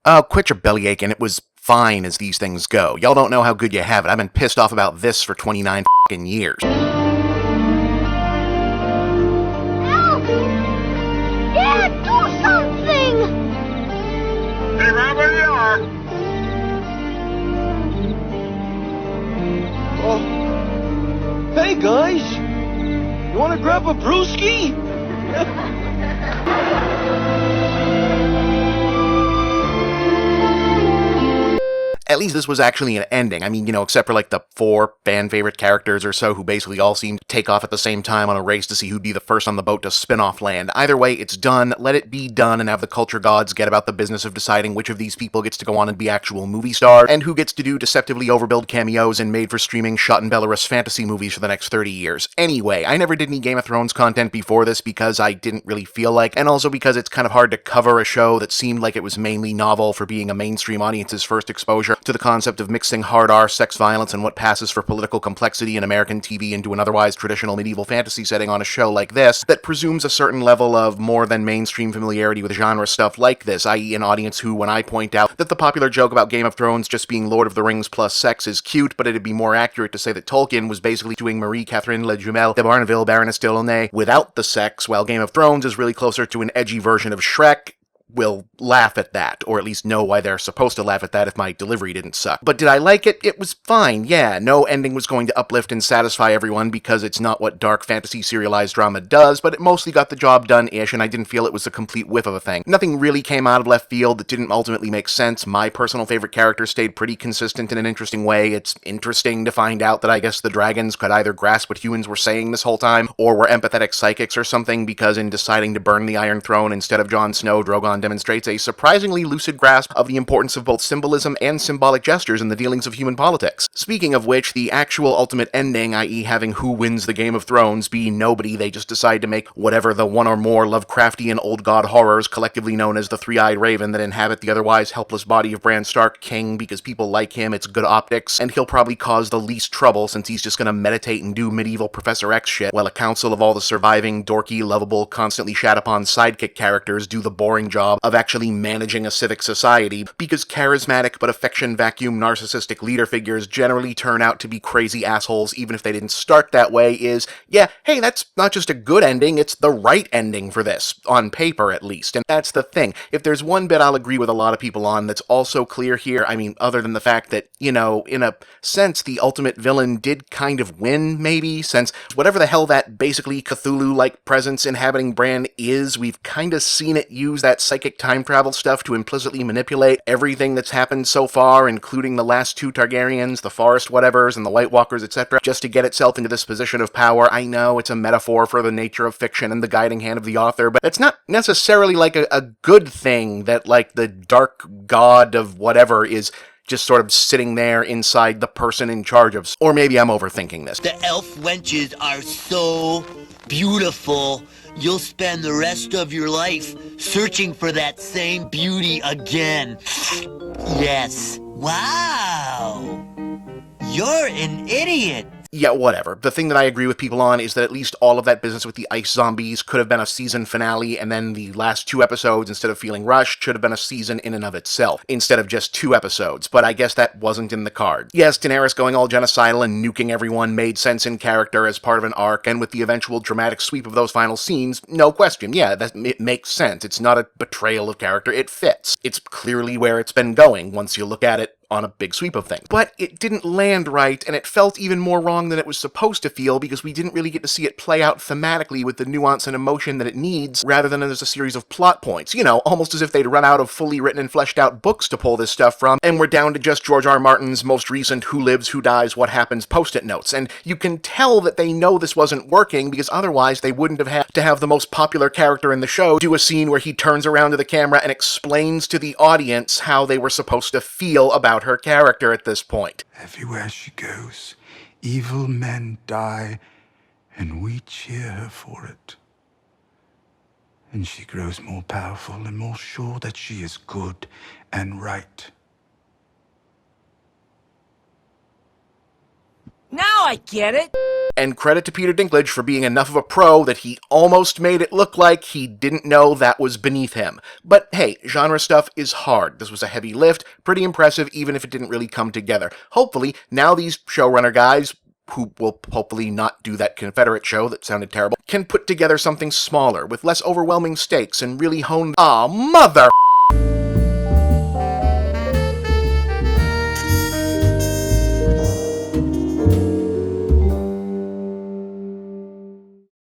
Oh, quit your bellyache, and it was fine as these things go. Y'all don't know how good you have it. I've been pissed off about this for 29 f***ing years. Help! Dad, do something! Hey, right where you are. Oh. Hey, guys. You want to grab a brewski? At least this was actually an ending. I mean, except for like the 4 fan-favorite characters or so who basically all seemed to take off at the same time on a race to see who'd be the first on the boat to spin off land. Either way, it's done. Let it be done and have the culture gods get about the business of deciding which of these people gets to go on and be actual movie stars, and who gets to do deceptively overbilled cameos in made-for-streaming shot in Belarus fantasy movies for the next 30 years. Anyway, I never did any Game of Thrones content before this because I didn't really feel like, and also because it's kind of hard to cover a show that seemed like it was mainly novel for being a mainstream audience's first exposure to the concept of mixing hard R, sex violence, and what passes for political complexity in American TV into an otherwise traditional medieval fantasy setting on a show like this that presumes a certain level of more than mainstream familiarity with genre stuff like this, i.e. an audience who, when I point out that the popular joke about Game of Thrones just being Lord of the Rings plus sex is cute, but it'd be more accurate to say that Tolkien was basically doing Marie-Catherine Le Jumelle de Barneville, Baroness de Launay, without the sex, while Game of Thrones is really closer to an edgy version of Shrek, will laugh at that, or at least know why they're supposed to laugh at that if my delivery didn't suck. But did I like it? It was fine, yeah. No ending was going to uplift and satisfy everyone because it's not what dark fantasy serialized drama does, but it mostly got the job done-ish, and I didn't feel it was a complete whiff of a thing. Nothing really came out of left field that didn't ultimately make sense. My personal favorite character stayed pretty consistent in an interesting way. It's interesting to find out that I guess the dragons could either grasp what humans were saying this whole time, or were empathetic psychics or something, because in deciding to burn the Iron Throne instead of Jon Snow, Drogon demonstrates a surprisingly lucid grasp of the importance of both symbolism and symbolic gestures in the dealings of human politics. Speaking of which, the actual ultimate ending, i.e. having who wins the Game of Thrones be nobody, they just decide to make whatever the one or more Lovecraftian old god horrors collectively known as the Three-Eyed Raven that inhabit the otherwise helpless body of Bran Stark king because people like him, it's good optics, and he'll probably cause the least trouble since he's just gonna meditate and do medieval Professor X shit while a council of all the surviving, dorky, lovable, constantly shat upon sidekick characters do the boring job of actually managing a civic society, because charismatic but affection vacuum narcissistic leader figures generally turn out to be crazy assholes even if they didn't start that way is, yeah, hey, that's not just a good ending, it's the right ending for this, on paper at least. And that's the thing. If there's one bit I'll agree with a lot of people on that's also clear here, I mean, other than the fact that, in a sense, the ultimate villain did kind of win, maybe, since whatever the hell that basically Cthulhu-like presence inhabiting Bran is, we've kind of seen it use that psychic time travel stuff to implicitly manipulate everything that's happened so far, including the last 2 Targaryens, the Forest Whatevers, and the White Walkers, etc., just to get itself into this position of power. I know it's a metaphor for the nature of fiction and the guiding hand of the author, but it's not necessarily like a good thing that, like, the dark god of whatever is just sort of sitting there inside the person in charge of... Or maybe I'm overthinking this. The elf wenches are so beautiful, you'll spend the rest of your life searching for that same beauty again. Yes. Wow. You're an idiot. Yeah, whatever. The thing that I agree with people on is that at least all of that business with the ice zombies could have been a season finale, and then the last 2 episodes, instead of feeling rushed, should have been a season in and of itself, instead of just 2 episodes, but I guess that wasn't in the card. Yes, Daenerys going all genocidal and nuking everyone made sense in character as part of an arc, and with the eventual dramatic sweep of those final scenes, no question, yeah, it makes sense. It's not a betrayal of character, it fits. It's clearly where it's been going, once you look at it on a big sweep of things. But it didn't land right, and it felt even more wrong than it was supposed to feel because we didn't really get to see it play out thematically with the nuance and emotion that it needs, rather than as a series of plot points. Almost as if they'd run out of fully written and fleshed out books to pull this stuff from, and we're down to just George R. R. Martin's most recent Who Lives, Who Dies, What Happens post-it notes. And you can tell that they know this wasn't working, because otherwise they wouldn't have had to have the most popular character in the show do a scene where he turns around to the camera and explains to the audience how they were supposed to feel about her character at this point. Everywhere she goes, evil men die, and we cheer her for it. And she grows more powerful and more sure that she is good and right. Now I get it. And credit to Peter Dinklage for being enough of a pro that he almost made it look like he didn't know that was beneath him. But hey, genre stuff is hard. This was a heavy lift, pretty impressive even if it didn't really come together. Hopefully, now these showrunner guys, who will hopefully not do that Confederate show that sounded terrible, can put together something smaller, with less overwhelming stakes, and really hone— Aw, mother—